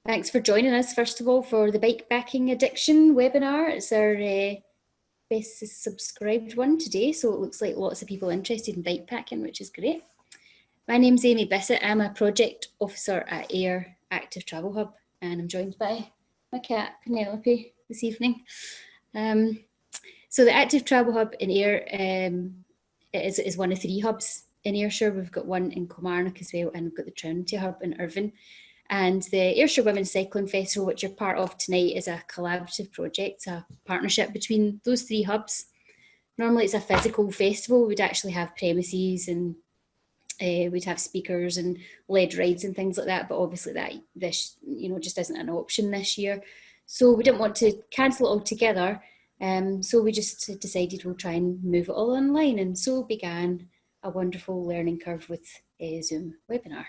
Thanks for joining us, first of all, for the Bikepacking Addiction webinar. It's our best subscribed one today, so it looks like lots of people interested in bikepacking, which is great. My name's Amy Bissett. I'm a project officer at Ayr Active Travel Hub, and I'm joined by my cat, Penelope, this evening. So the Active Travel Hub in Ayr is one of 3 hubs in Ayrshire. We've got one in Kilmarnock as well, and we've got the Trinity Hub in Irvine. And the Ayrshire Women's Cycling Festival, which you're part of tonight, is a collaborative project, a partnership between those 3 hubs. Normally it's a physical festival. We'd actually have premises and we'd have speakers and led rides and things like that, but obviously this just isn't an option this year. So we didn't want to cancel it altogether. So we just decided we'll try and move it all online, and so began a wonderful learning curve with a Zoom webinar.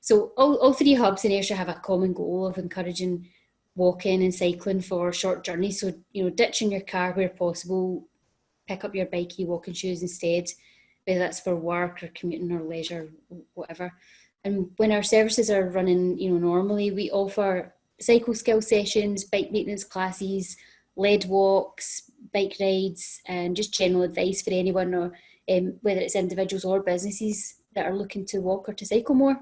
So all 3 hubs in Ayrshire have a common goal of encouraging walking and cycling for short journeys. So, ditching your car where possible, pick up your bikey walking shoes instead, whether that's for work or commuting or leisure, whatever. And when our services are running, normally, we offer cycle skill sessions, bike maintenance classes, lead walks, bike rides, and just general advice for anyone, or whether it's individuals or businesses that are looking to walk or to cycle more.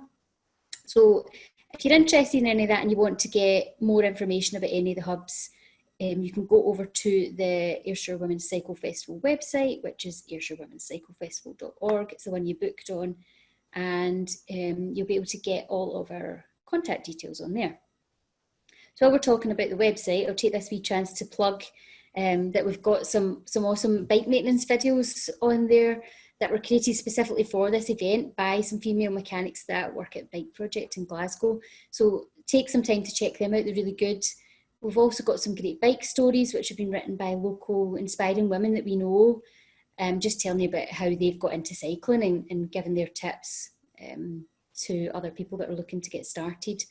So if you're interested in any of that and you want to get more information about any of the hubs, you can go over to the Ayrshire Women's Cycle Festival website, which is ayrshirewomenscyclefestival.org. It's the one you booked on, and you'll be able to get all of our contact details on there. So while we're talking about the website, I'll take this wee chance to plug that we've got some awesome bike maintenance videos on there that were created specifically for this event by some female mechanics that work at Bike Project in Glasgow. So take some time to check them out, they're really good. We've also got some great bike stories which have been written by local inspiring women that we know, just telling you about how they've got into cycling and giving their tips to other people that are looking to get started.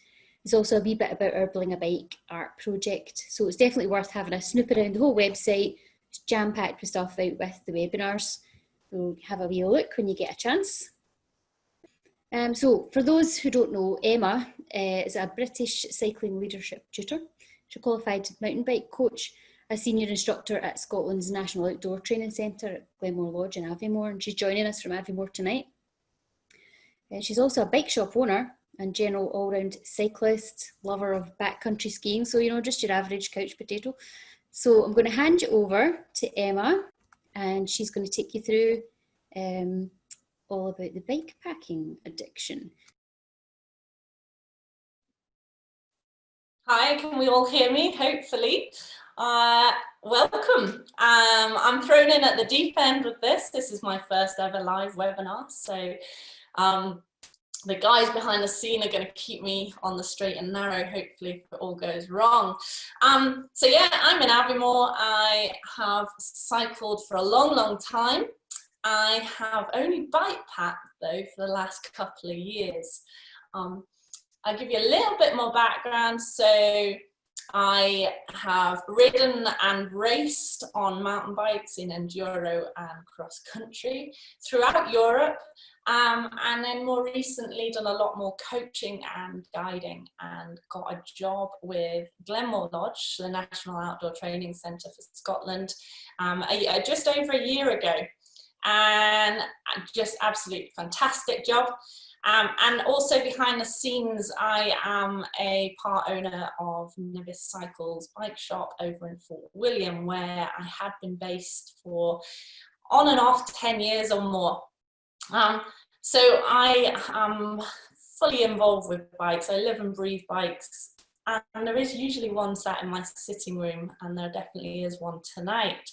There's also a wee bit about our Bling a Bike art project. So it's definitely worth having a snoop around the whole website. It's jam-packed with stuff out with the webinars. So have a wee look when you get a chance. So for those who don't know, Emma is a British cycling leadership tutor. She's a qualified mountain bike coach, a senior instructor at Scotland's National Outdoor Training Centre at Glenmore Lodge in Aviemore, and she's joining us from Aviemore tonight. She's also a bike shop owner and general all-round cyclist, lover of backcountry skiing, so just your average couch potato. So I'm going to hand you over to Emma, and she's going to take you through all about the bike packing addiction. Hi, can we all hear me, hopefully? Welcome. I'm thrown in at the deep end with this. This is my first ever live webinar, so the guys behind the scene are going to keep me on the straight and narrow, hopefully, if it all goes wrong. So yeah, I'm in Aviemore. I have cycled for a long time. I have only bike packed though for the last couple of years. I'll give you a little bit more background. So I have ridden and raced on mountain bikes in enduro and cross country throughout Europe. And then more recently done a lot more coaching and guiding, and got a job with Glenmore Lodge, the National Outdoor Training Centre for Scotland, just over a year ago. And just absolutely fantastic job. And also behind the scenes, I am a part owner of Nimbus Cycles bike shop over in Fort William, where I had been based for on and off 10 years or more. So I am fully involved with bikes. I live and breathe bikes, and there is usually one sat in my sitting room, and there definitely is one tonight.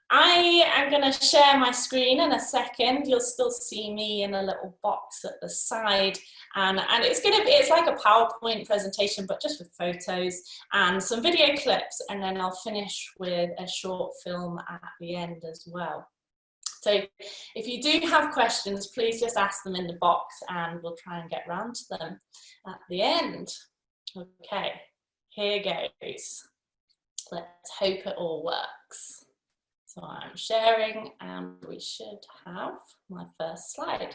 I am going to share my screen in a second. You'll still see me in a little box at the side, and it's like a PowerPoint presentation, but just with photos and some video clips, and then I'll finish with a short film at the end as well. So if you do have questions, please just ask them in the box and we'll try and get round to them at the end. Okay, here goes. Let's hope it all works. So I'm sharing and we should have my first slide.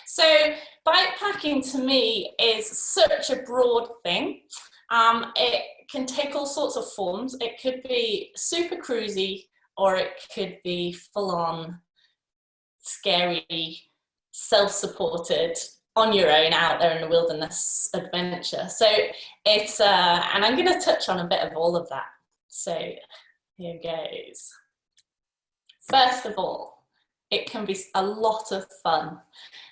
So bikepacking to me is such a broad thing. It can take all sorts of forms. It could be super cruisy, or it could be full-on, scary, self-supported, on your own, out there in the wilderness adventure. So it's, and I'm going to touch on a bit of all of that. So here goes. First of all, it can be a lot of fun.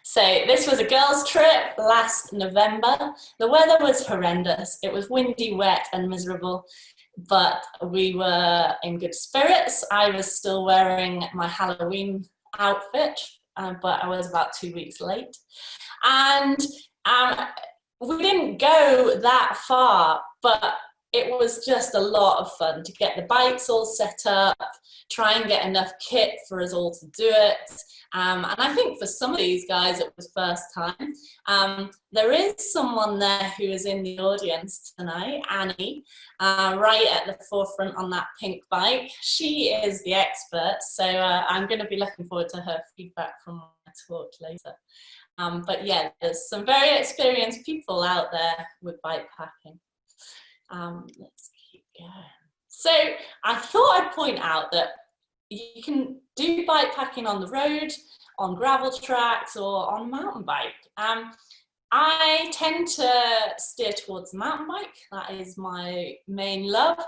So this was a girls' trip last November. The weather was horrendous. It was windy, wet and miserable, but we were in good spirits. I was still wearing my Halloween outfit, but I was about 2 weeks late. And we didn't go that far, but it was just a lot of fun to get the bikes all set up, try and get enough kit for us all to do it. And I think for some of these guys, it was first time. There is someone there who is in the audience tonight, Annie, right at the forefront on that pink bike. She is the expert, so I'm going to be looking forward to her feedback from my talk later. But yeah, there's some very experienced people out there with bike packing. Let's keep going. So I thought I'd point out that you can do bike packing on the road, on gravel tracks, or on mountain bike. I tend to steer towards the mountain bike. That is my main love.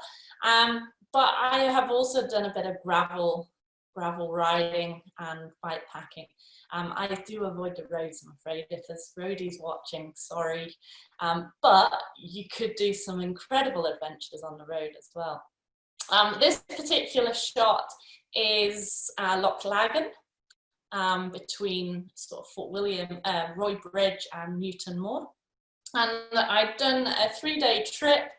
But I have also done a bit of gravel riding and bike packing. I do avoid the roads, I'm afraid. If there's roadies watching, sorry. But you could do some incredible adventures on the road as well. This particular shot is Loch Laggan, between sort of Fort William, Roy Bridge and Newton Moor. And I've done a 3-day trip.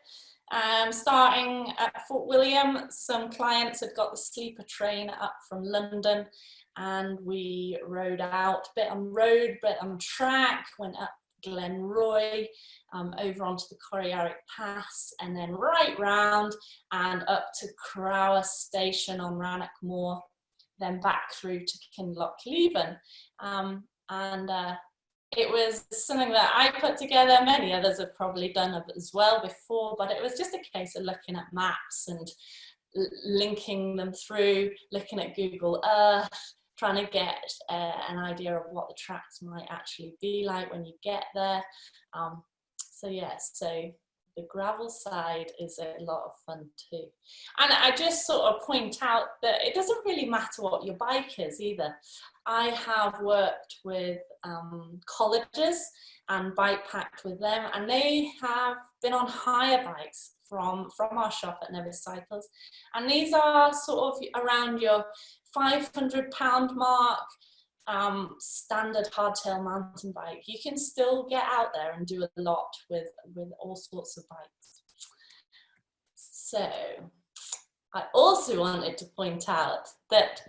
Starting at Fort William, some clients had got the sleeper train up from London, and we rode out, bit on road, bit on track, went up Glenroy, over onto the Corryarrick Pass, and then right round and up to Crower Station on Rannoch Moor, then back through to Kinlochleven. It was something that I put together. Many others have probably done as well before, but it was just a case of looking at maps and linking them through, looking at Google Earth, trying to get an idea of what the tracks might actually be like when you get there. So yeah, so the gravel side is a lot of fun too. And I just sort of point out that it doesn't really matter what your bike is either. I have worked with colleges and bike packed with them, and they have been on hire bikes from our shop at Nevis Cycles. And these are sort of around your £500 mark, standard hardtail mountain bike. You can still get out there and do a lot with all sorts of bikes. So I also wanted to point out that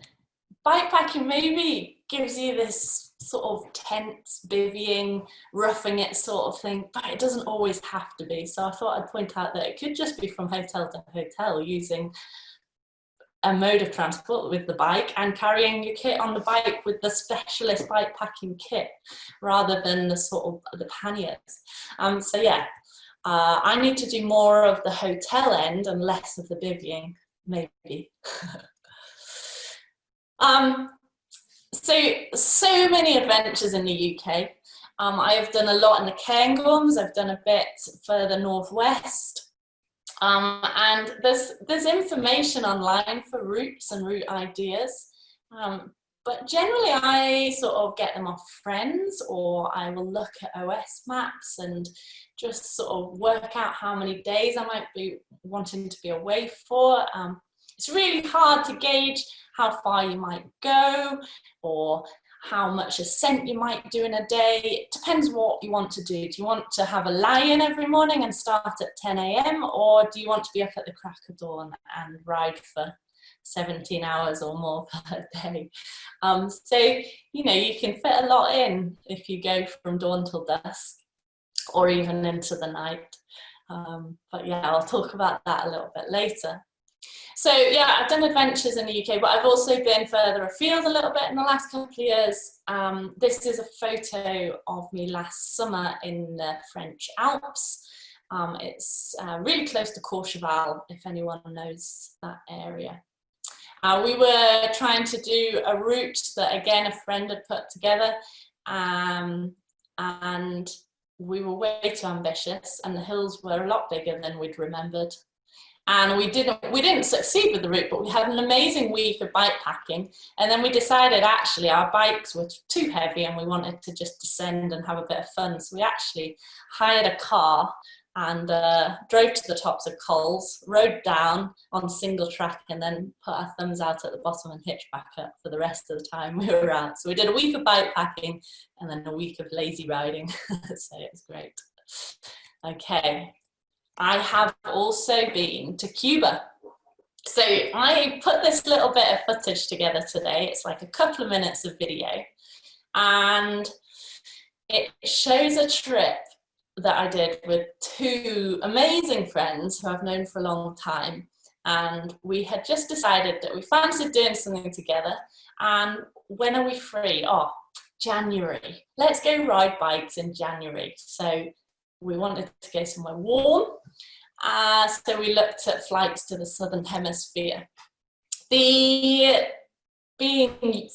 bikepacking maybe gives you this sort of tense, bivvying, roughing it sort of thing, but it doesn't always have to be. So I thought I'd point out that it could just be from hotel to hotel using a mode of transport with the bike and carrying your kit on the bike with the specialist bike packing kit rather than the sort of the panniers. So yeah, I need to do more of the hotel end and less of the bivvying, maybe. So many adventures in the UK. I have done a lot in the Cairngorms. I've done a bit further northwest. And there's information online for routes and route ideas, but generally I sort of get them off friends, or I will look at OS maps and just sort of work out how many days I might be wanting to be away for. It's really hard to gauge how far you might go or how much ascent you might do in a day. It depends what you want to do. Do you want to have a lie-in every morning and start at 10 AM, or do you want to be up at the crack of dawn and ride for 17 hours or more per day? So, you know, you can fit a lot in if you go from dawn till dusk or even into the night. But yeah, I'll talk about that a little bit later. So yeah, I've done adventures in the UK, but I've also been further afield a little bit in the last couple of years. This is a photo of me last summer in the French Alps. It's really close to Courchevel, if anyone knows that area. We were trying to do a route that, again, a friend had put together, and we were way too ambitious, and the hills were a lot bigger than we'd remembered. And we didn't succeed with the route, but we had an amazing week of bike packing. And then we decided actually our bikes were too heavy and we wanted to just descend and have a bit of fun. So we actually hired a car and drove to the tops of Coles, rode down on single track, and then put our thumbs out at the bottom and hitched back up for the rest of the time we were out. So we did a week of bike packing and then a week of lazy riding. So it was great. Okay. I have also been to Cuba. So I put this little bit of footage together today. It's like a couple of minutes of video, and it shows a trip that I did with two amazing friends who I've known for a long time. And we had just decided that we fancied doing something together. And when are we free? Oh, January. Let's go ride bikes in January. So we wanted to go somewhere warm. So we looked at flights to the Southern Hemisphere. Being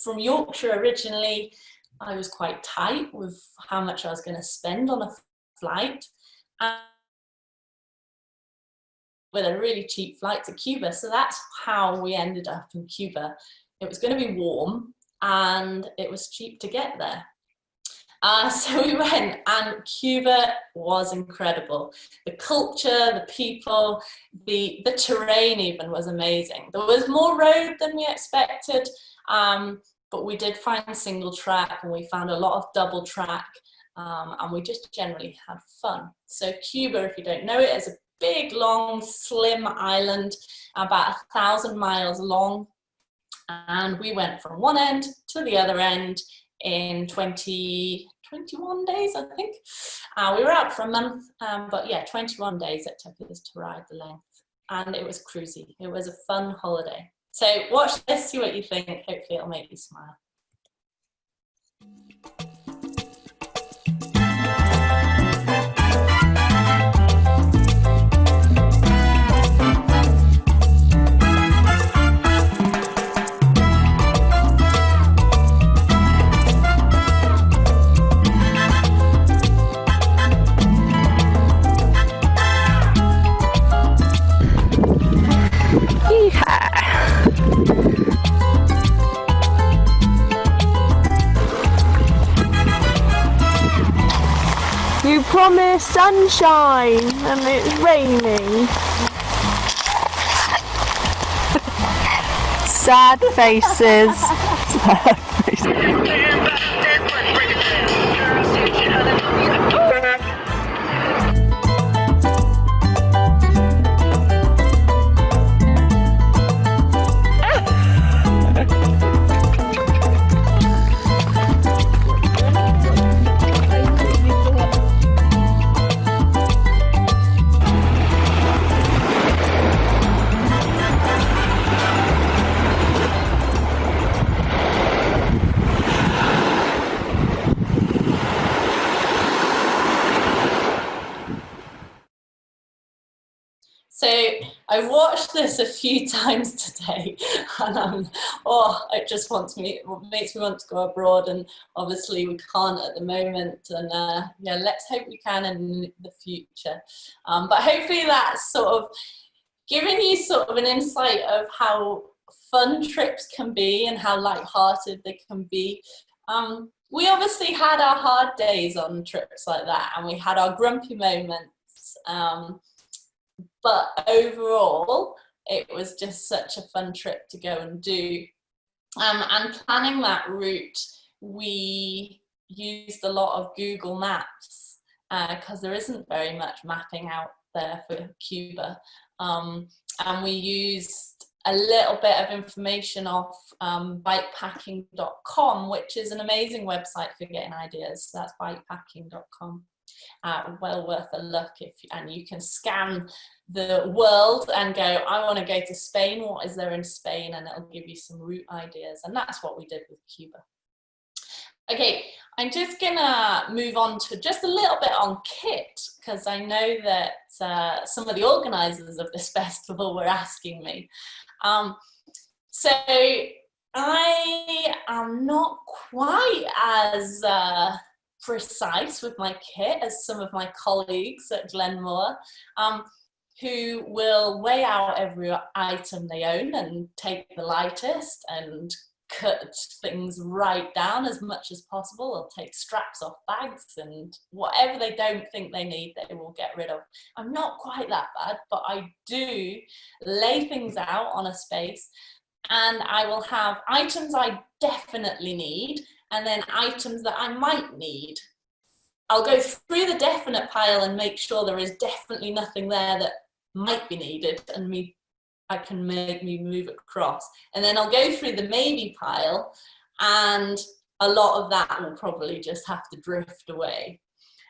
from Yorkshire originally, I was quite tight with how much I was going to spend on a flight, with a really cheap flight to Cuba. So that's how we ended up in Cuba. It was going to be warm and it was cheap to get there. So we went, and Cuba was incredible. The culture, the people, the terrain even was amazing. There was more road than we expected, but we did find single track, and we found a lot of double track, and we just generally had fun. So Cuba, if you don't know it, is a big, long, slim island, about 1,000 miles long, and we went from one end to the other end in 21 days, I think. We were out for a month, but yeah, 21 days it took us to ride the length, and it was cruisy. It was a fun holiday. So watch this, see what you think. Hopefully it'll make you smile. You promised sunshine and it's raining. Sad faces. Sad faces. So I watched this a few times today, and it just makes me want to go abroad, and obviously we can't at the moment, and yeah, let's hope we can in the future. But hopefully that's sort of giving you sort of an insight of how fun trips can be and how light-hearted they can be. We obviously had our hard days on trips like that, and we had our grumpy moments. But overall, it was just such a fun trip to go and do. And planning that route, we used a lot of Google Maps because there isn't very much mapping out there for Cuba. And we used a little bit of information off bikepacking.com, which is an amazing website for getting ideas. So that's bikepacking.com. well worth a look. And you can scan the world and go, I want to go to Spain, what is there in Spain? And it'll give you some route ideas, and that's what we did with Cuba. Okay, I'm just gonna move on to just a little bit on kit, because I know that some of the organisers of this festival were asking me. So I am not quite as precise with my kit as some of my colleagues at Glenmore, who will weigh out every item they own and take the lightest and cut things right down as much as possible. They'll take straps off bags, and whatever they don't think they need, they will get rid of. I'm not quite that bad, but I do lay things out on a space, and I will have items I definitely need, and then items that I might need. I'll go through the definite pile and make sure there is definitely nothing there that might be needed, and I can make me move across. And then I'll go through the maybe pile, and a lot of that will probably just have to drift away.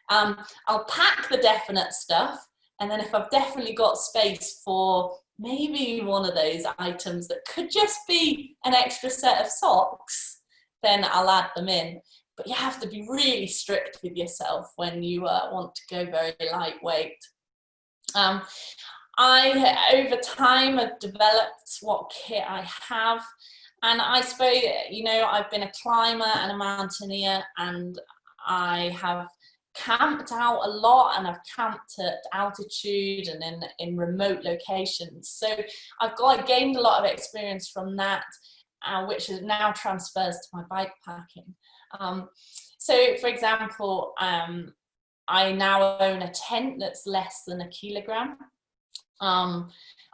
I'll pack the definite stuff, and then if I've definitely got space for maybe one of those items that could just be an extra set of socks, then I'll add them in. But you have to be really strict with yourself when you want to go very lightweight. I, over time, have developed what kit I have, and I suppose, you know, I've been a climber and a mountaineer, and I have camped out a lot, and I've camped at altitude and in remote locations. So I've gained a lot of experience from that, which is now transfers to my bike packing. So, for example, I now own a tent that's less than 1 kilogram. I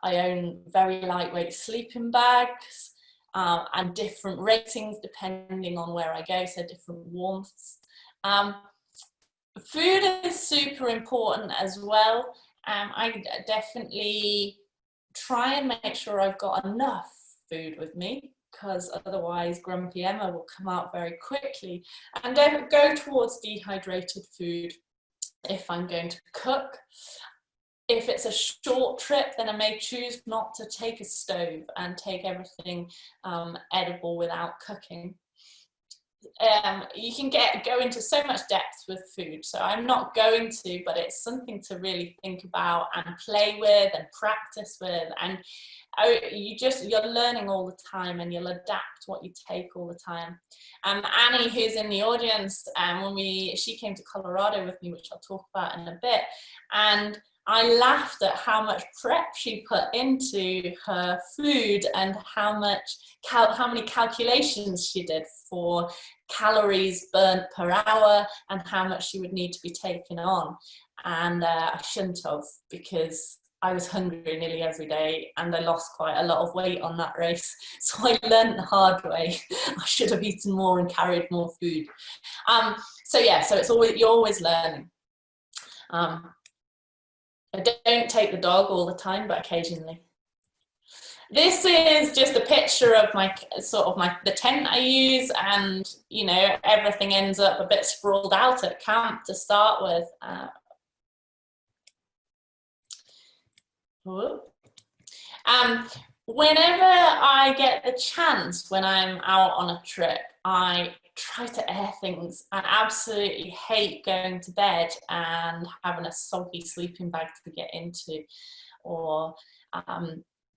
own very lightweight sleeping bags and different ratings depending on where I go, so different warmths. Food is super important as well. I definitely try and make sure I've got enough food with me, because otherwise Grumpy Emma will come out very quickly. And then go towards dehydrated food if I'm going to cook. If it's a short trip, then I may choose not to take a stove and take everything edible without cooking. You can go into so much depth with food, so I'm not going to, but it's something to really think about and play with and practice with, and you're learning all the time, and you'll adapt what you take all the time. Annie, who's in the audience, she came to Colorado with me, which I'll talk about in a bit, and I laughed at how much prep she put into her food and how many calculations she did for calories burnt per hour and how much she would need to be taken on. And I shouldn't have, because I was hungry nearly every day and I lost quite a lot of weight on that race. So I learned the hard way. I should have eaten more and carried more food. So you're always learning. I don't take the dog all the time, but occasionally. This is just a picture of the tent I use, and you know, everything ends up a bit sprawled out at camp to start with. Whenever I get the chance, when I'm out on a trip, I try to air things. I absolutely hate going to bed and having a soggy sleeping bag to get into, or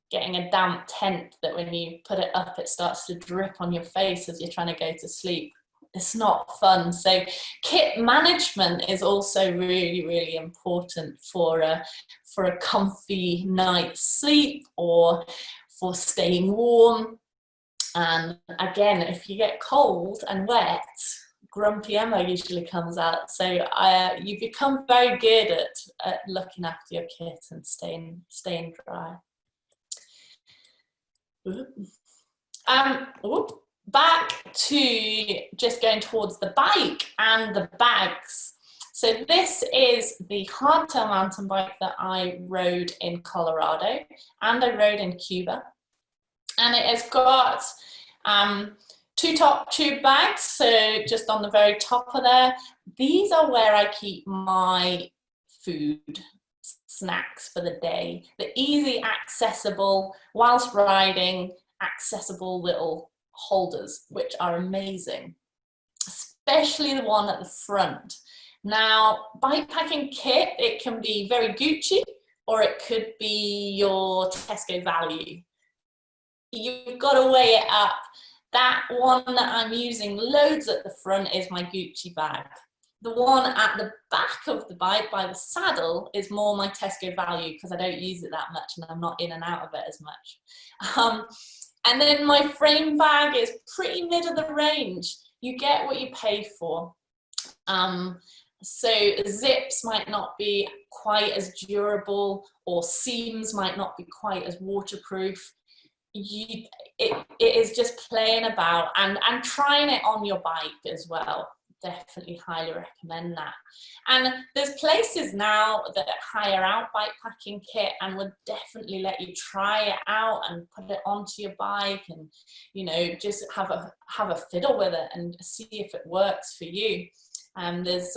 getting a damp tent that when you put it up, it starts to drip on your face as you're trying to go to sleep. It's not fun. So kit management is also really, really important for a comfy night's sleep or for staying warm. And again, if you get cold and wet, Grumpy Emma usually comes out. So you become very good at looking after your kit and staying dry. Back to just going towards the bike and the bags. So this is the hardtail mountain bike that I rode in Colorado and I rode in Cuba. And it has got 2 top tube bags, so just on the very top of there. These are where I keep my food, snacks for the day. The easy, accessible, whilst riding, accessible little holders, which are amazing, especially the one at the front. Now, bike packing kit, it can be very Gucci, or it could be your Tesco value. You've got to weigh it up. That one that I'm using loads at the front is my Gucci bag. The one at the back of the bike by the saddle is more my Tesco value, because I don't use it that much and I'm not in and out of it as much. And then my frame bag is pretty mid of the range. You get what you pay for. So zips might not be quite as durable, or seams might not be quite as waterproof. It is just playing about and trying it on your bike as well. Definitely highly recommend that. And there's places now that hire out bike packing kit and would definitely let you try it out and put it onto your bike, and you know, just have a fiddle with it and see if it works for you. There's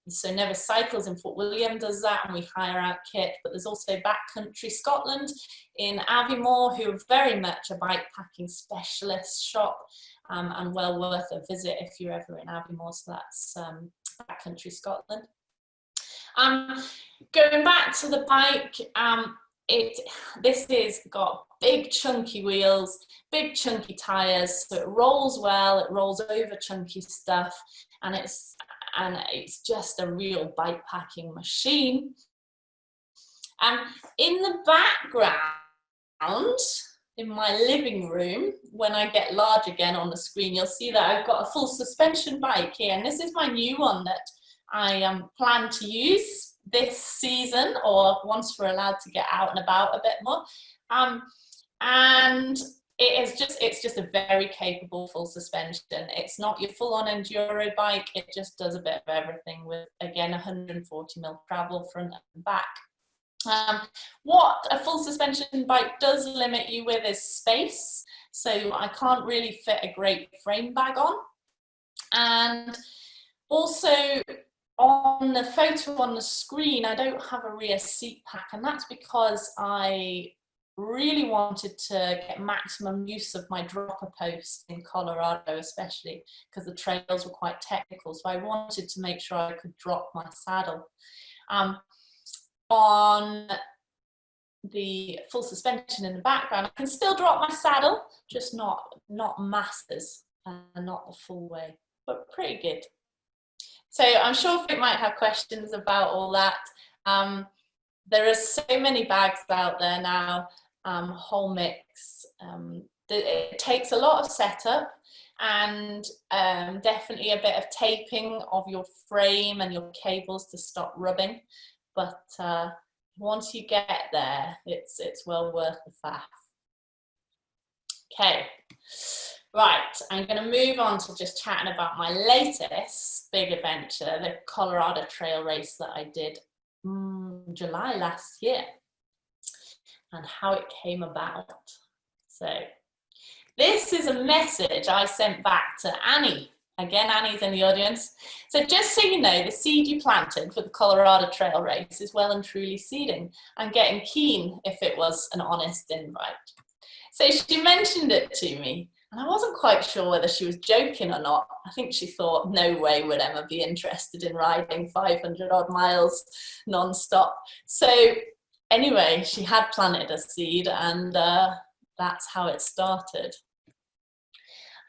so Never Cycles in Fort William does that, and we hire out kit, but there's also Backcountry Scotland in Aviemore, who are very much a bike packing specialist shop, and well worth a visit if you're ever in Aviemore. So that's Backcountry Scotland. Going back to the bike, this is got big chunky wheels, big chunky tires, so it rolls well, it rolls over chunky stuff, and it's just a real bike packing machine. In the background, in my living room, when I get large again on the screen, you'll see that I've got a full suspension bike here, and this is my new one that I plan to use this season, or once we're allowed to get out and about a bit more. And it's just a very capable full suspension. It's not your full-on enduro bike, it just does a bit of everything with, again, 140mm travel front and back. What a full suspension bike does limit you with is space, so I can't really fit a great frame bag on. And also on the photo on the screen, I don't have a rear seat pack, and that's because I really wanted to get maximum use of my dropper post in Colorado, especially because the trails were quite technical, so I wanted to make sure I could drop my saddle. On the full suspension in the background, I can still drop my saddle, just not masses and not the full way, but pretty good. So I'm sure Vic might have questions about all that. There are so many bags out there now, whole mix. It takes a lot of setup and definitely a bit of taping of your frame and your cables to stop rubbing. But once you get there, it's well worth the faff. Okay, right, I'm going to move on to just chatting about my latest big adventure, the Colorado Trail race that I did July last year, and how it came about. So this is a message I sent back to Annie. Again, Annie's in the audience. So just so you know, the seed you planted for the Colorado Trail race is well and truly seeding. I'm getting keen if it was an honest invite. So she mentioned it to me, and I wasn't quite sure whether she was joking or not. I think she thought no way would Emma be interested in riding 500 odd miles non-stop. So anyway, she had planted a seed, and that's how it started.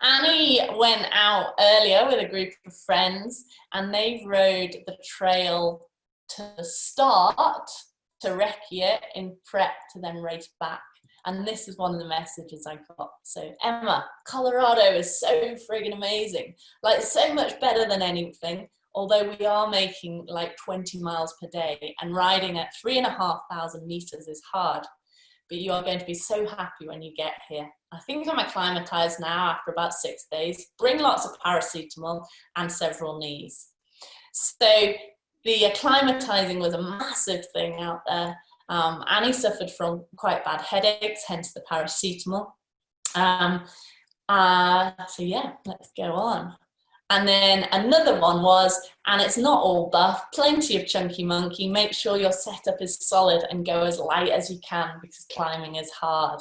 Annie went out earlier with a group of friends, and they rode the trail to start to Recce in prep to then race back. And this is one of the messages I got. So, Emma, Colorado is so friggin' amazing. Like, so much better than anything, although we are making like 20 miles per day, and riding at 3,500 meters is hard. But you are going to be so happy when you get here. I think I'm acclimatized now after about 6 days. Bring lots of paracetamol and several knees. So the acclimatizing was a massive thing out there. Annie suffered from quite bad headaches, hence the paracetamol. So yeah, let's go on. And then another one was, and it's not all buff, plenty of chunky monkey. Make sure your setup is solid and go as light as you can because climbing is hard.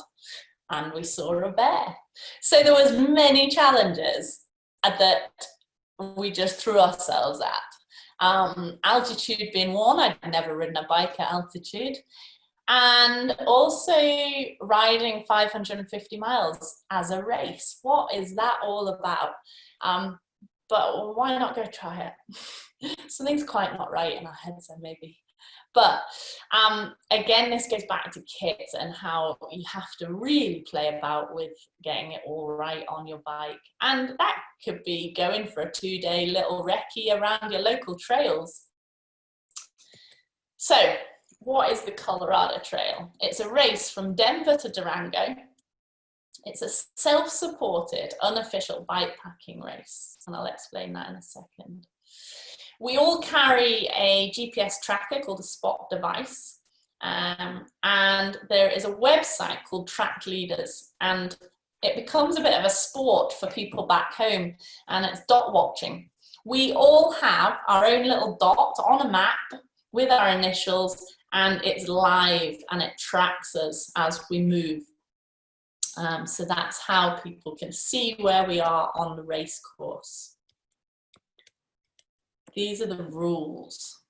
And we saw a bear. So there was many challenges that we just threw ourselves at. Altitude being one, I'd never ridden a bike at altitude. And also riding 550 miles as a race. What is that all about? But why not go try it? Something's quite not right in our heads then maybe. But again, this goes back to kit and how you have to really play about with getting it all right on your bike. And that could be going for a 2-day little recce around your local trails. So what is the Colorado Trail? It's a race from Denver to Durango. It's a self-supported, unofficial bikepacking race, and I'll explain that in a second. We all carry a GPS tracker called a Spot device, and there is a website called Track Leaders, and it becomes a bit of a sport for people back home, and it's dot watching. We all have our own little dot on a map with our initials, and it's live and it tracks us as we move. So that's how people can see where we are on the race course. These are the rules.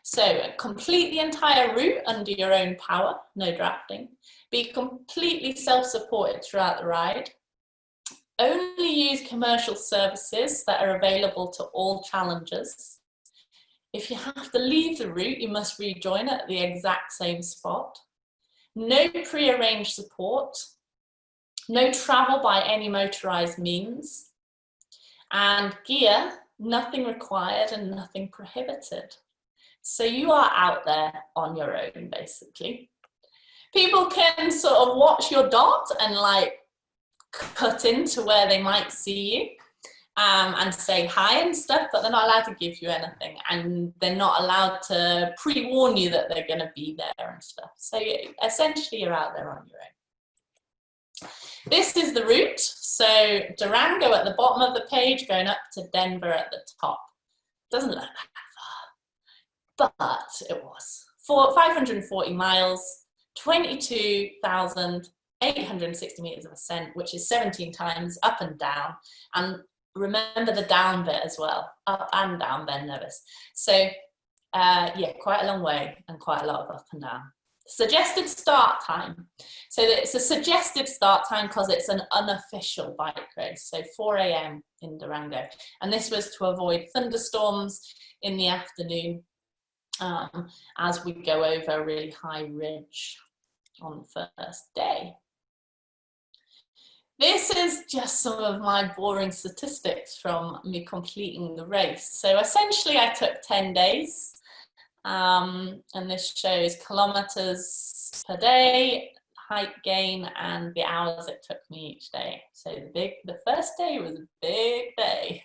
So complete the entire route under your own power, no drafting. Be completely self-supported throughout the ride. Only use commercial services that are available to all challengers. If you have to leave the route, you must rejoin it at the exact same spot. No pre-arranged support. No travel by any motorised means, and gear, nothing required and nothing prohibited. So you are out there on your own, basically. People can sort of watch your dot and like cut into where they might see you and say hi and stuff, but they're not allowed to give you anything, and they're not allowed to pre-warn you that they're going to be there and stuff. So essentially you're out there on your own. This is the route, so Durango at the bottom of the page, going up to Denver at the top. Doesn't look that far, but it was. 540 miles, 22,860 meters of ascent, which is 17 times up and down. And remember the down bit as well, up and down Ben Nevis. So yeah, quite a long way and quite a lot of up and down. Suggested start time. So it's a suggested start time because it's an unofficial bike race. So 4 AM in Durango. And this was to avoid thunderstorms in the afternoon as we go over a really high ridge on the first day. This is just some of my boring statistics from me completing the race. So essentially I took 10 days. And this shows kilometers per day, height gain, and the hours it took me each day. So the first day was a big day.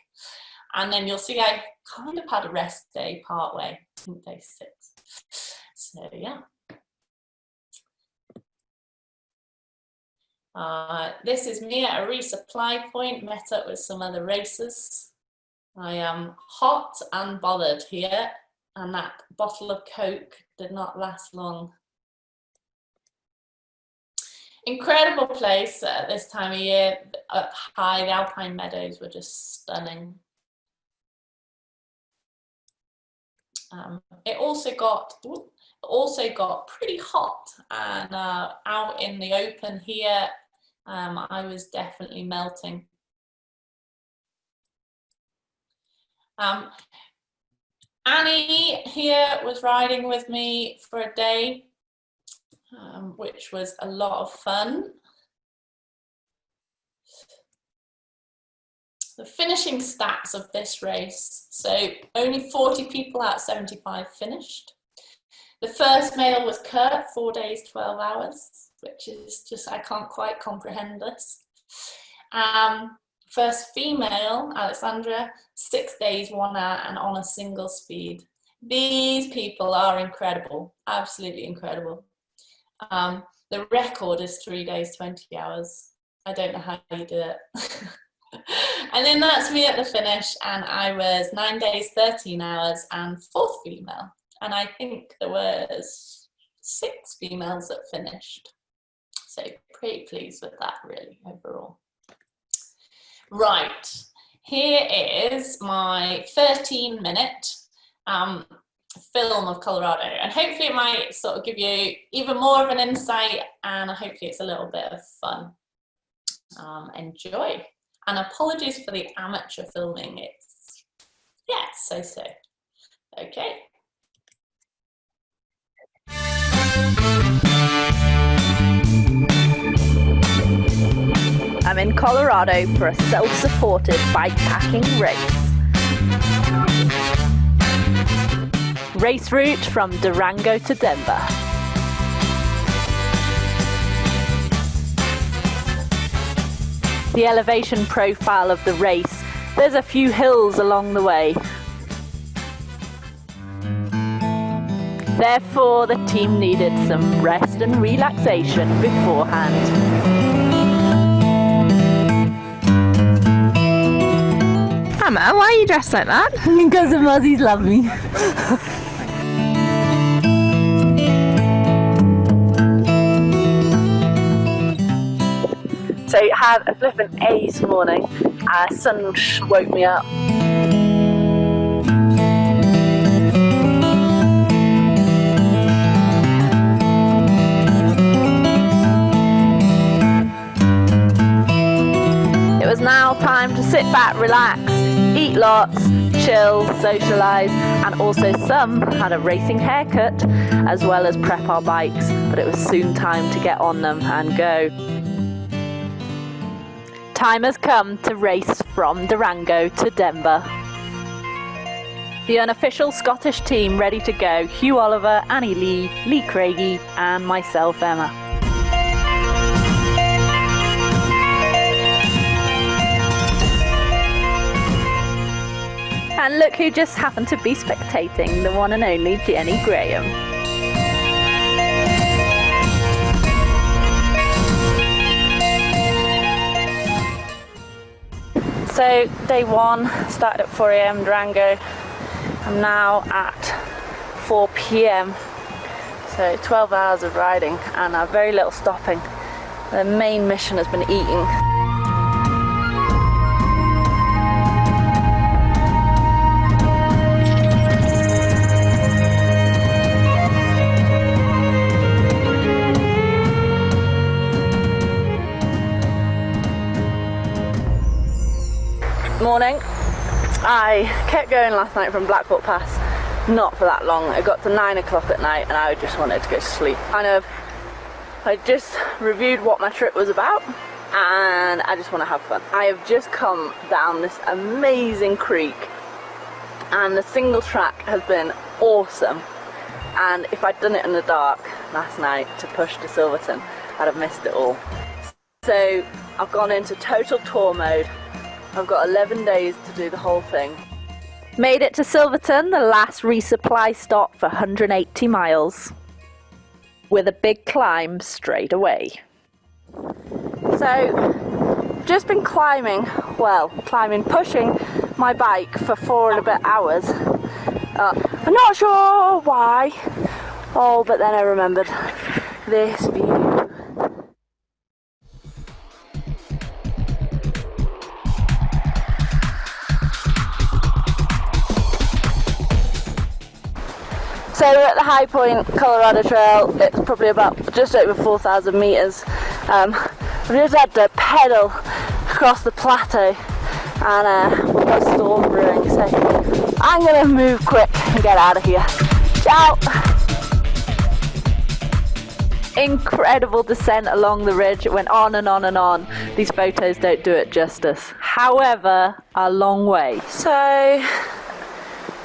And then you'll see I kind of had a rest day part way, I think day 6. So yeah. This is me at a resupply point, met up with some other racers. I am hot and bothered here. And that bottle of Coke did not last long. Incredible place at this time of year. Up high, the alpine meadows were just stunning. It also got pretty hot, and out in the open here, I was definitely melting. Annie here was riding with me for a day, which was a lot of fun. The finishing stats of this race, so only 40 people out of 75 finished. The first male was Kurt, 4 days, 12 hours, which is just, I can't quite comprehend this. First female, Alexandra, 6 days, 1 hour, and on a single speed. These people are incredible, absolutely incredible. The record is 3 days, 20 hours. I don't know how you do it. And then that's me at the finish, and I was 9 days, 13 hours and 4th female. And I think there was 6 females that finished. So pretty pleased with that really overall. Right, here is my 13-minute film of Colorado, and hopefully it might sort of give you even more of an insight, and hopefully it's a little bit of fun. Enjoy. And apologies for the amateur filming, it's, yeah, so. Okay. I'm in Colorado for a self-supported bikepacking race. Race route from Durango to Denver. The elevation profile of the race, there's a few hills along the way. Therefore, the team needed some rest and relaxation beforehand. Emma, why are you dressed like that? Because the muzzies love me. So I had a flippant A this morning. Sun woke me up. It was now time to sit back, relax, eat lots, chill, socialise, and also some had a racing haircut, as well as prep our bikes, but it was soon time to get on them and go. Time has come to race from Durango to Denver. The unofficial Scottish team ready to go: Hugh Oliver, Annie Lee, Lee Craigie, and myself, Emma. And look who just happened to be spectating, the one and only Jenny Graham. So day 1 started at 4 AM Durango. I'm now at 4 PM. So 12 hours of riding and very little stopping. The main mission has been eating. Morning. I kept going last night from Blackhawk Pass, not for that long. I got to 9 o'clock at night and I just wanted to go to sleep. I just reviewed what my trip was about and I just want to have fun. I have just come down this amazing creek and the single track has been awesome, and if I'd done it in the dark last night to push to Silverton, I'd have missed it all. So I've gone into total tour mode. I've got 11 days to do the whole thing. Made it to Silverton, the last resupply stop for 180 miles, with a big climb straight away. So, just been pushing my bike for 4 and a bit hours. I'm not sure why. Oh, but then I remembered this view. So we're at the High Point Colorado Trail. It's probably about just over 4,000 meters. We've just had to pedal across the plateau and we've got a storm brewing, so I'm gonna move quick and get out of here. Ciao! Incredible descent along the ridge. It went on and on and on. These photos don't do it justice. However, a long way. So,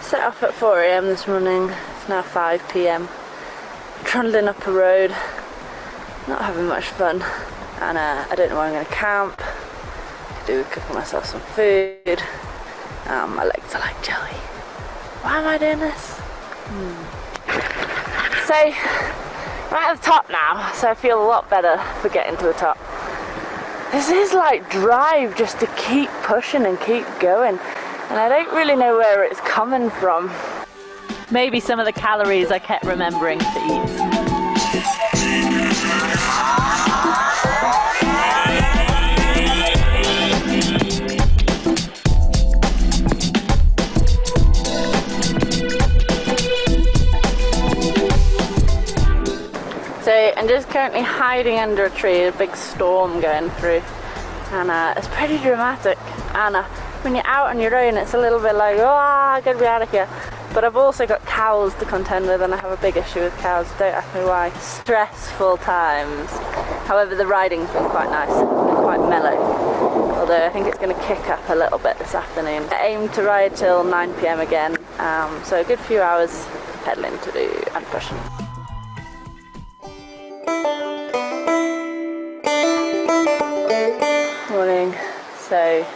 set off at 4 AM this morning. It's now 5 PM. Trundling up a road, not having much fun, and I don't know where I'm going to camp. Could cook myself some food. My legs are like jelly. Why am I doing this? So, I'm at the top now, so I feel a lot better for getting to the top. This is like drive just to keep pushing and keep going. And I don't really know where it's coming from. Maybe some of the calories I kept remembering to eat. So I'm just currently hiding under a tree, a big storm going through, and it's pretty dramatic. And when you're out on your own, it's a little bit like, oh, I gotta be out of here. But I've also got cows to contend with, and I have a big issue with cows. Don't ask me why. Stressful times. However, the riding's been quite nice and quite mellow. Although I think it's going to kick up a little bit this afternoon. I aim to ride till 9 PM again, so a good few hours pedalling to do and pushing. Morning. So,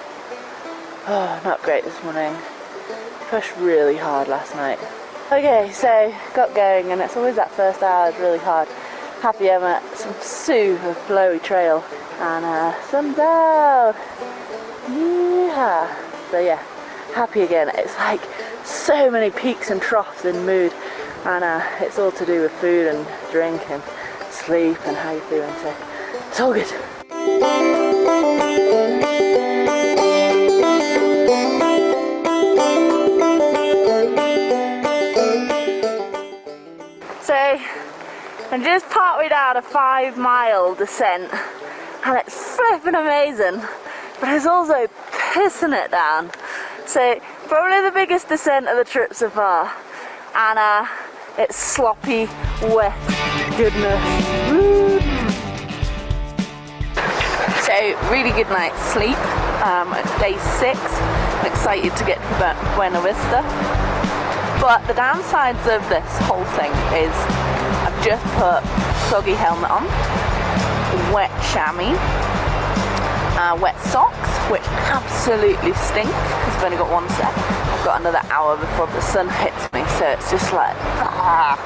not great this morning. Pushed really hard last night. Okay, so got going, and it's always that first hour is really hard. Happy I'm at some super flowy trail, and sun's out. Yeah. So yeah, happy again. It's like so many peaks and troughs in mood, and it's all to do with food and drink and sleep and how you're feeling. So it's all good. So I'm just partway down a 5-mile descent, and it's flipping amazing, but it's also pissing it down. So probably the biggest descent of the trip so far, and it's sloppy, wet goodness. Woo. So really good night's sleep. It's day 6. I'm excited to get to Buena Vista. But the downsides of this whole thing is I've just put soggy helmet on, wet chamois, wet socks, which absolutely stink because I've only got one set. I've got another hour before the sun hits me, so it's just like, ah.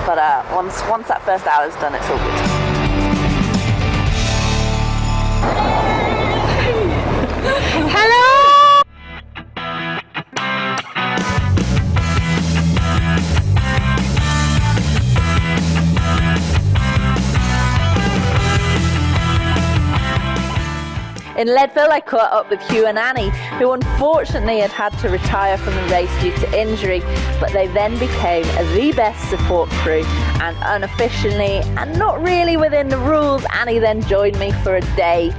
But once that first hour is done, it's all good. Hello! In Leadville, I caught up with Hugh and Annie, who unfortunately had to retire from the race due to injury, but they then became the best support crew, and unofficially, and not really within the rules, Annie then joined me for a day,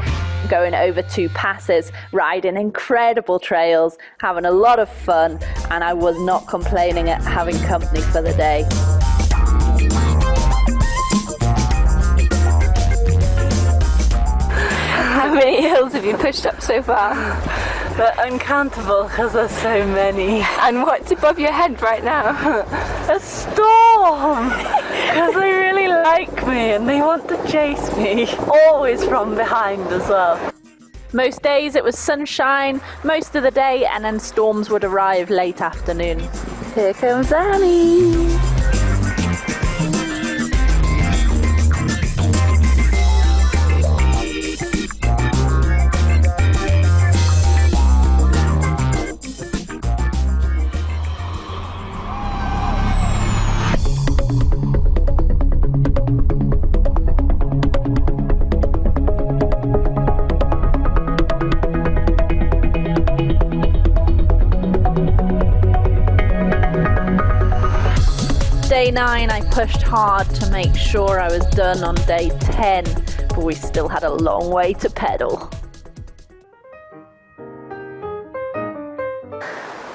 going over 2 passes, riding incredible trails, having a lot of fun, and I was not complaining at having company for the day. How many hills have you pushed up so far? They're uncountable because there's so many. And what's above your head right now? A storm! Because they really like me and they want to chase me. Always from behind as well. Most days it was sunshine most of the day, and then storms would arrive late afternoon. Here comes Annie! Day 9 I pushed hard to make sure I was done on day 10, but we still had a long way to pedal.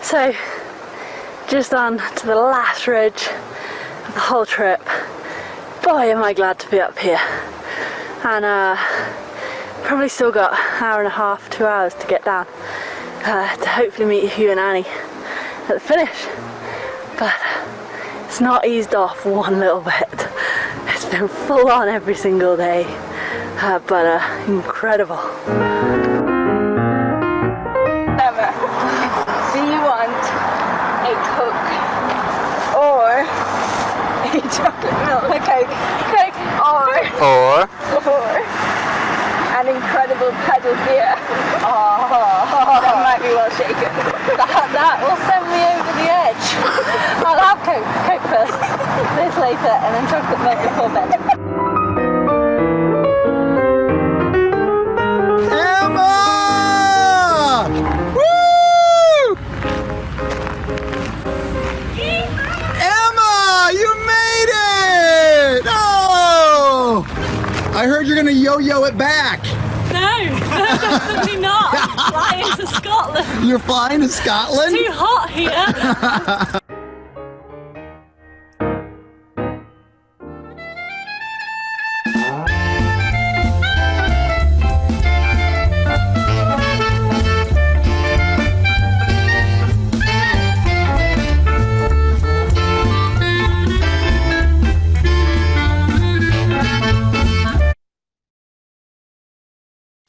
So, just on to the last ridge of the whole trip. Boy, am I glad to be up here. And probably still got an hour and a half, 2 hours to get down to hopefully meet Hugh and Annie at the finish. But it's not eased off one little bit. It's been full on every single day, but incredible. Emma, do you want a Coke or a chocolate milk? Okay, Coke or an incredible double pedal gear. That might be well shaken. That will send me over the edge. I'll have Coke first, this later, and then chocolate milk before bed. Emma! Woo! Emma, you made it! Oh! I heard you're gonna yo-yo it back. No, definitely not. I'm flying to Scotland. You're flying to Scotland? It's too hot here.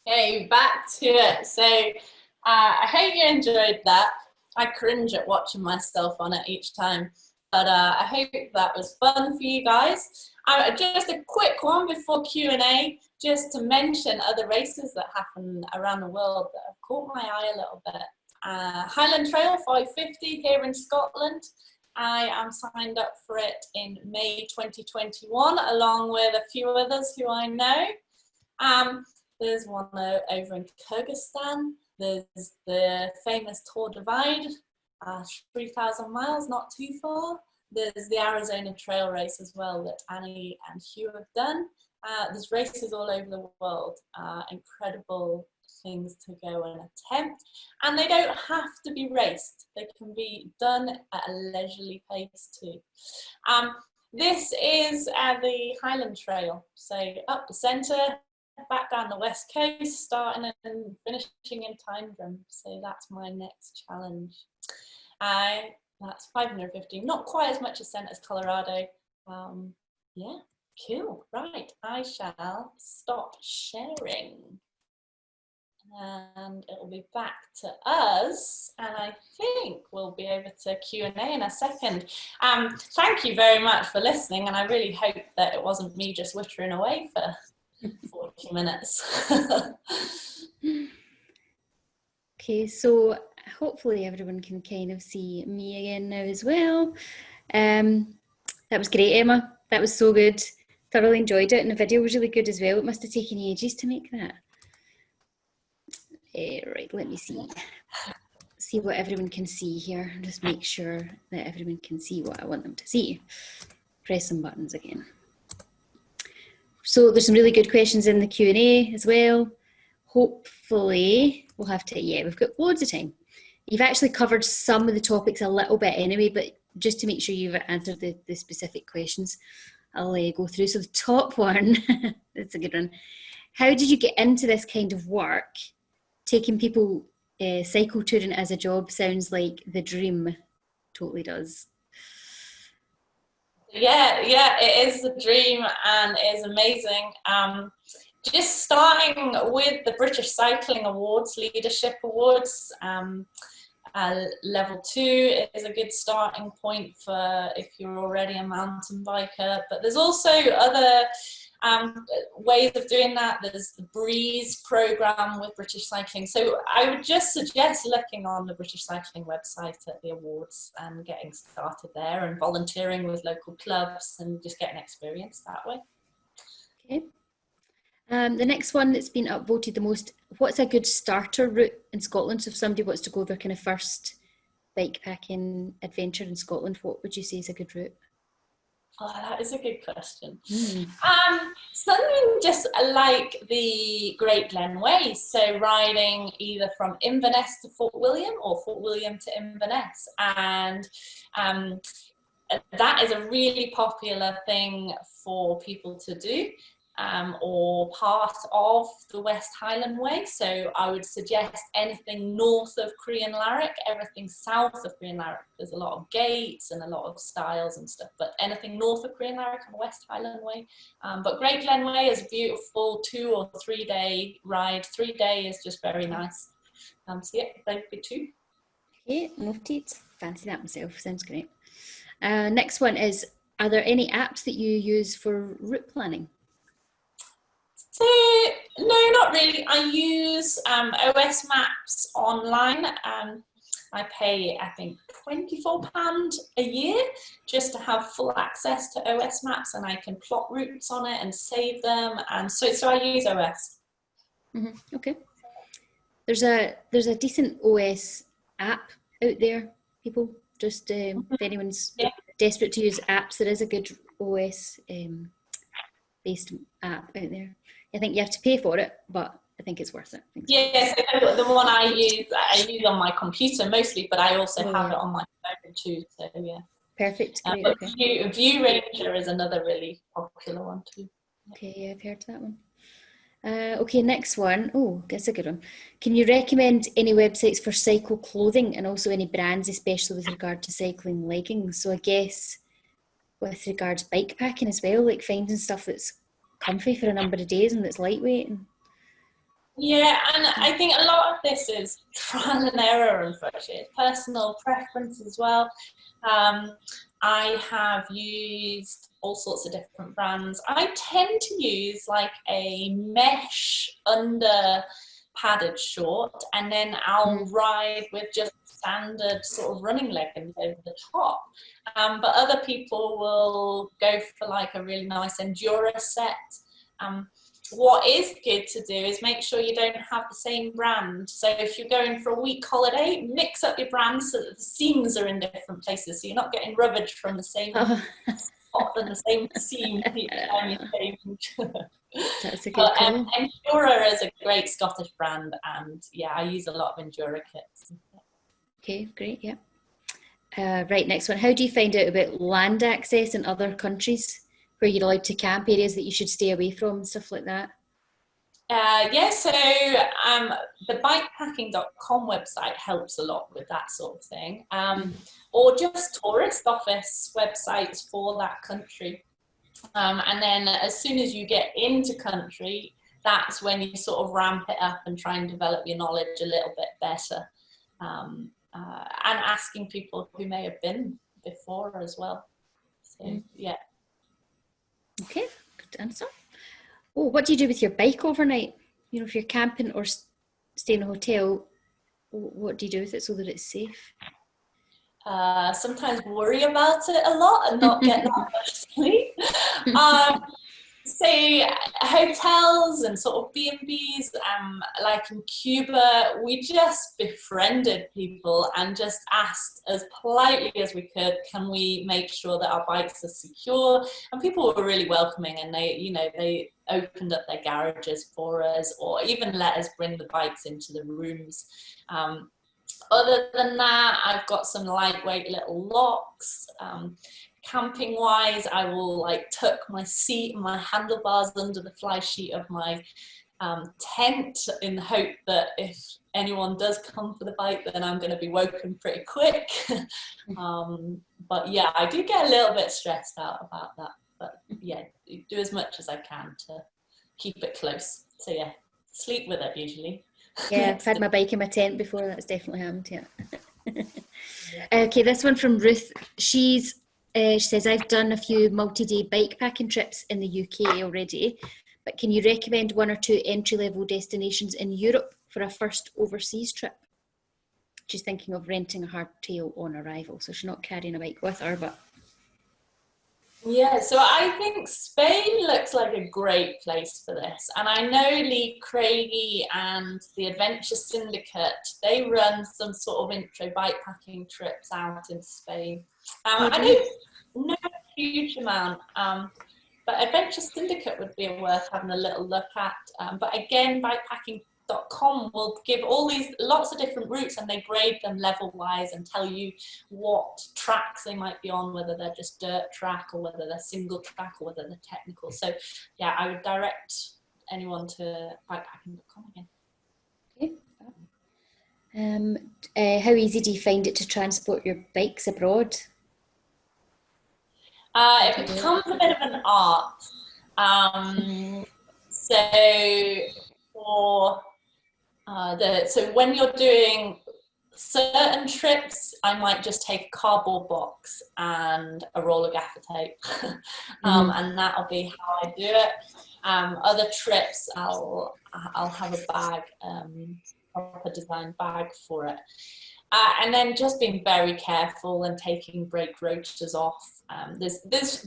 Okay, back to it. So I hope you enjoyed that. I cringe at watching myself on it each time, but I hope that was fun for you guys. Just a quick one before Q&A, just to mention other races that happen around the world that have caught my eye a little bit. Highland Trail 550 here in Scotland. I am signed up for it in May 2021, along with a few others who I know. There's one over in Kyrgyzstan. There's the famous Tour Divide, 3,000 miles, not too far. There's the Arizona Trail Race as well that Annie and Hugh have done. There's races all over the world, incredible things to go and attempt. And they don't have to be raced. They can be done at a leisurely pace too. This is the Highland Trail. So up the centre, back down the west coast, starting and finishing in Tyndrum. So that's my next challenge. That's 550, not quite as much ascent as Colorado. Yeah, cool. Right, I shall stop sharing. And it'll be back to us, and I think we'll be over to Q&A in a second. Thank you very much for listening, and I really hope that it wasn't me just wittering away for 40 minutes. Okay, so hopefully everyone can kind of see me again now as well. That was great, Emma. That was so good. Thoroughly enjoyed it, and the video was really good as well. It must have taken ages to make that. Right, let me see what everyone can see here. Just make sure that everyone can see what I want them to see. Press some buttons again. So there's some really good questions in the Q&A as well. Hopefully we'll have to, yeah, we've got loads of time. You've actually covered some of the topics a little bit anyway, but just to make sure you've answered the specific questions, I'll go through. So the top one, that's a good one. How did you get into this kind of work? Taking people cycle touring as a job sounds like the dream. Totally does. Yeah, it is the dream and it is amazing. Just starting with the British Cycling Awards, Leadership Awards, level 2 is a good starting point for if you're already a mountain biker. But there's also other ways of doing that. There's the Breeze program with British Cycling. So I would just suggest looking on the British Cycling website at the awards and getting started there and volunteering with local clubs and just getting experience that way. Okay. The next one that's been upvoted the most, what's a good starter route in Scotland? So if somebody wants to go their kind of first bike packing adventure in Scotland, what would you say is a good route? Oh, that is a good question. Something just like the Great Glen Way, so riding either from Inverness to Fort William or Fort William to Inverness, and that is a really popular thing for people to do. Or part of the West Highland Way. So I would suggest anything north of Crianlarich, everything south of Crianlarich. There's a lot of gates and a lot of styles and stuff, but anything north of Crianlarich on the West Highland Way. But Great Glen Way is a beautiful 2 or 3 day ride. 3 day is just very nice. So yeah, that would be 2. Okay, noted. Fancy that myself, sounds great. Next one is, are there any apps that you use for route planning? So no, not really. I use OS Maps online. I pay, I think, £24 a year just to have full access to OS Maps, and I can plot routes on it and save them. And so I use OS. Okay. There's a decent OS app out there, people. Just if anyone's desperate to use apps, there is a good OS based app out there. I think you have to pay for it, but I think it's worth it. Yes, so the one I use on my computer mostly, but I also have it on my phone too. So yeah. Perfect. Great. But Okay. View Ranger is another really popular one too. Okay, yeah, I've heard that one. Okay, next one. Oh, that's a good one. Can you recommend any websites for cycle clothing and also any brands, especially with regard to cycling leggings? So I guess with regards bike packing as well, like finding stuff that's comfy for a number of days and that's lightweight. Yeah, and I think a lot of this is trial and error, unfortunately. It's personal preference as well. I have used all sorts of different brands. I tend to use like a mesh under padded short, and then I'll ride with just standard sort of running leggings over the top. But other people will go for like a really nice Endura set. What is good to do is make sure you don't have the same brand. So if you're going for a week holiday, mix up your brands so that the seams are in different places, so you're not getting rubbish from the same spot and the same seam each time you change. That's a good call. Endura is a great Scottish brand, and yeah, I use a lot of Endura kits. Okay, great, yeah. Right, next one. How do you find out about land access in other countries where you're allowed to camp, areas that you should stay away from and stuff like that? Yeah, so the bikepacking.com website helps a lot with that sort of thing, or just tourist office websites for that country. And then as soon as you get into country, that's when you sort of ramp it up and try and develop your knowledge a little bit better, and asking people who may have been before as well. So yeah. Okay, good answer. Oh, what do you do with your bike overnight? You know, if you're camping or staying in a hotel, what do you do with it so that it's safe? Sometimes worry about it a lot and not get that much sleep. Say hotels and sort of B&Bs, like in Cuba, we just befriended people and just asked as politely as we could, can we make sure that our bikes are secure? And people were really welcoming, and they opened up their garages for us, or even let us bring the bikes into the rooms. Other than that, I've got some lightweight little locks. Camping wise, I will like tuck my seat and my handlebars under the fly sheet of my tent in the hope that if anyone does come for the bike, then I'm going to be woken pretty quick. But yeah, I do get a little bit stressed out about that. But yeah, do as much as I can to keep it close. So yeah, sleep with it usually. Yeah, I've had my bike in my tent before. That's definitely happened, yeah. Okay, this one from Ruth. She says, I've done a few multi-day bike packing trips in the UK already, but can you recommend one or two entry-level destinations in Europe for a first overseas trip? She's thinking of renting a hardtail on arrival, so she's not carrying a bike with her, but... Yeah, so I think Spain looks like a great place for this. And I know Lee Craigie and the Adventure Syndicate, they run some sort of intro bikepacking trips out in Spain. I don't know a huge amount, but Adventure Syndicate would be worth having a little look at. But again, bikepackingcom will give all these lots of different routes, and they grade them level wise and tell you what tracks they might be on, whether they're just dirt track or whether they're single track or whether they're technical. So yeah, I would direct anyone to bikepackingcom again. Okay. How easy do you find it to transport your bikes abroad? It becomes a bit of an art. So when you're doing certain trips, I might just take a cardboard box and a roll of gaffer tape, and that'll be how I do it. Other trips, I'll have a bag, proper design bag for it. And then just being very careful and taking brake rotors off. There's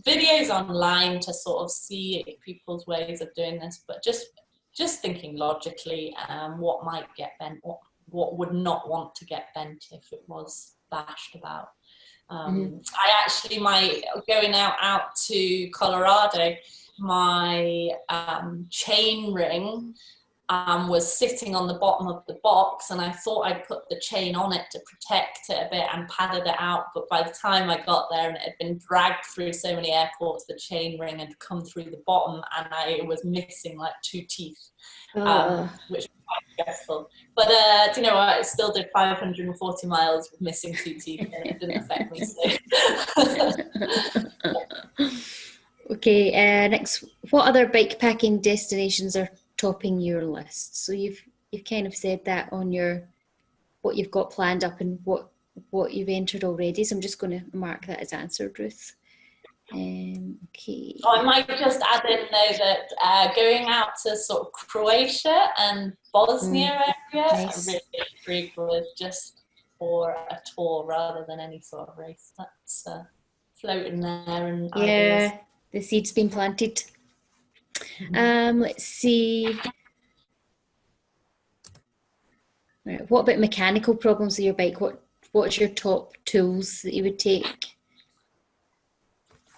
videos online to sort of see people's ways of doing this, but just thinking logically, what might get bent, what would not want to get bent if it was bashed about. I actually, going out to Colorado, my chain ring was sitting on the bottom of the box, and I thought I'd put the chain on it to protect it a bit and padded it out, but by the time I got there and it had been dragged through so many airports, the chain ring had come through the bottom and I was missing like 2 teeth, which was quite stressful. But do you know what, I still did 540 miles with missing 2 teeth and it didn't affect me. So. Okay, next, what other bike packing destinations are topping your list? So you've kind of said that on what you've got planned up and what you've entered already, so I'm just going to mark that as answered, Ruth. Okay. I might just add in though that going out to sort of Croatia and Bosnia area, nice. I'm really intrigued with, just for a tour rather than any sort of race. That's floating there and ideas. The seed's been planted. Let's see. Right, what about mechanical problems with your bike? What's your top tools that you would take?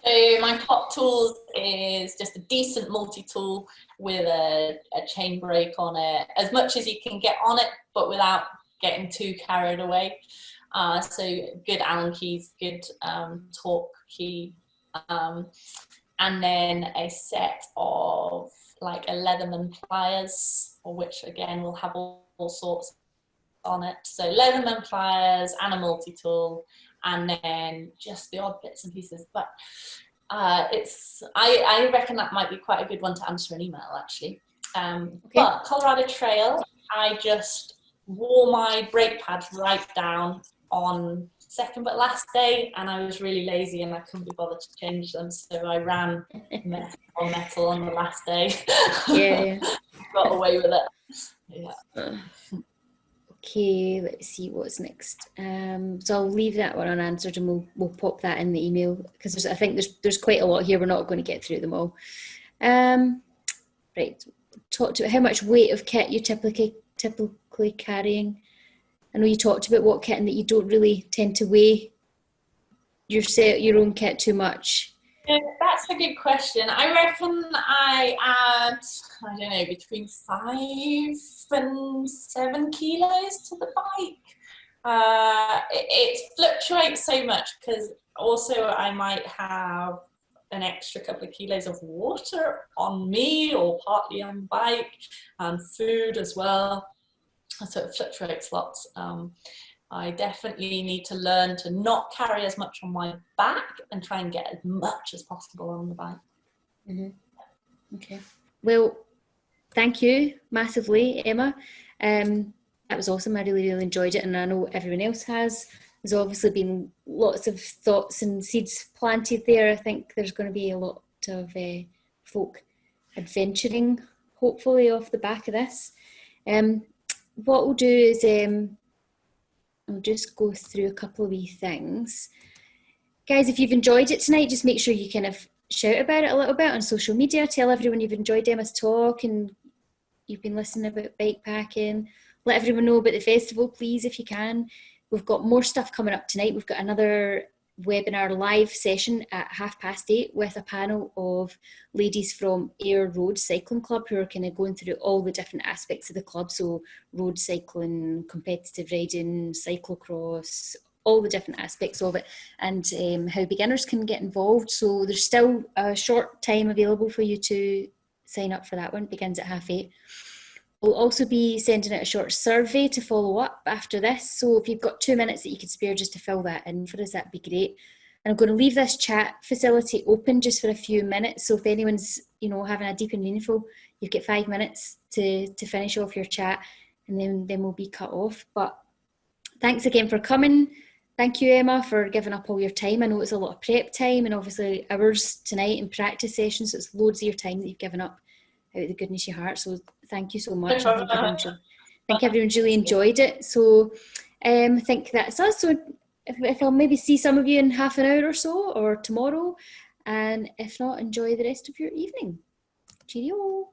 So my top tools is just a decent multi-tool with a chain brake on it, as much as you can get on it, but without getting too carried away. So good Allen keys, good torque key, and then a set of like a Leatherman pliers, which again will have all sorts on it. So Leatherman pliers and a multi-tool, and then just the odd bits and pieces. But I reckon that might be quite a good one to answer an email actually. Okay. But Colorado Trail, I just wore my brake pads right down on second but last day, and I was really lazy and I couldn't be bothered to change them, so I ran metal on the last day. Yeah. Got away with it. Yeah. Okay, let's see what's next. So I'll leave that one unanswered and we'll pop that in the email, because I think there's quite a lot here. We're not going to get through them all. Right, talk to how much weight of kit you're typically carrying. I know you talked about what kit and that you don't really tend to weigh your own kit too much. Yeah, that's a good question. I reckon I add, I don't know, between 5 and 7 kilos to the bike. It fluctuates so much because also I might have an extra couple of kilos of water on me or partly on the bike, and food as well. So it fluctuates lots. I definitely need to learn to not carry as much on my back and try and get as much as possible on the bike. Okay. Well, thank you massively, Emma. That was awesome. I really, really enjoyed it, and I know everyone else has. There's obviously been lots of thoughts and seeds planted there. I think there's going to be a lot of folk adventuring, hopefully, off the back of this. What we'll do is I'll just go through a couple of wee things. Guys, if you've enjoyed it tonight, just make sure you kind of shout about it a little bit on social media. Tell everyone you've enjoyed Emma's talk and you've been listening about bike packing. Let everyone know about the festival, please, if you can. We've got more stuff coming up tonight. We've got another webinar live session at 8:30 with a panel of ladies from Ayr Road Cycling Club who are kind of going through all the different aspects of the club, so road cycling, competitive riding, cyclocross, all the different aspects of it, and how beginners can get involved. So there's still a short time available for you to sign up for that one. It begins at 8:30. We'll also be sending out a short survey to follow up after this. So if you've got 2 minutes that you could spare just to fill that in for us, that'd be great. And I'm going to leave this chat facility open just for a few minutes. So if anyone's, having a deep and meaningful, you've got 5 minutes to finish off your chat, and then we'll be cut off. But thanks again for coming. Thank you, Emma, for giving up all your time. I know it's a lot of prep time and obviously hours tonight and practice sessions, so it's loads of your time that you've given up out of the goodness of your heart. So thank you so much. I think everyone's really enjoyed it. So I think that's us. So if I'll maybe see some of you in half an hour or so, or tomorrow, and if not, enjoy the rest of your evening. Cheerio.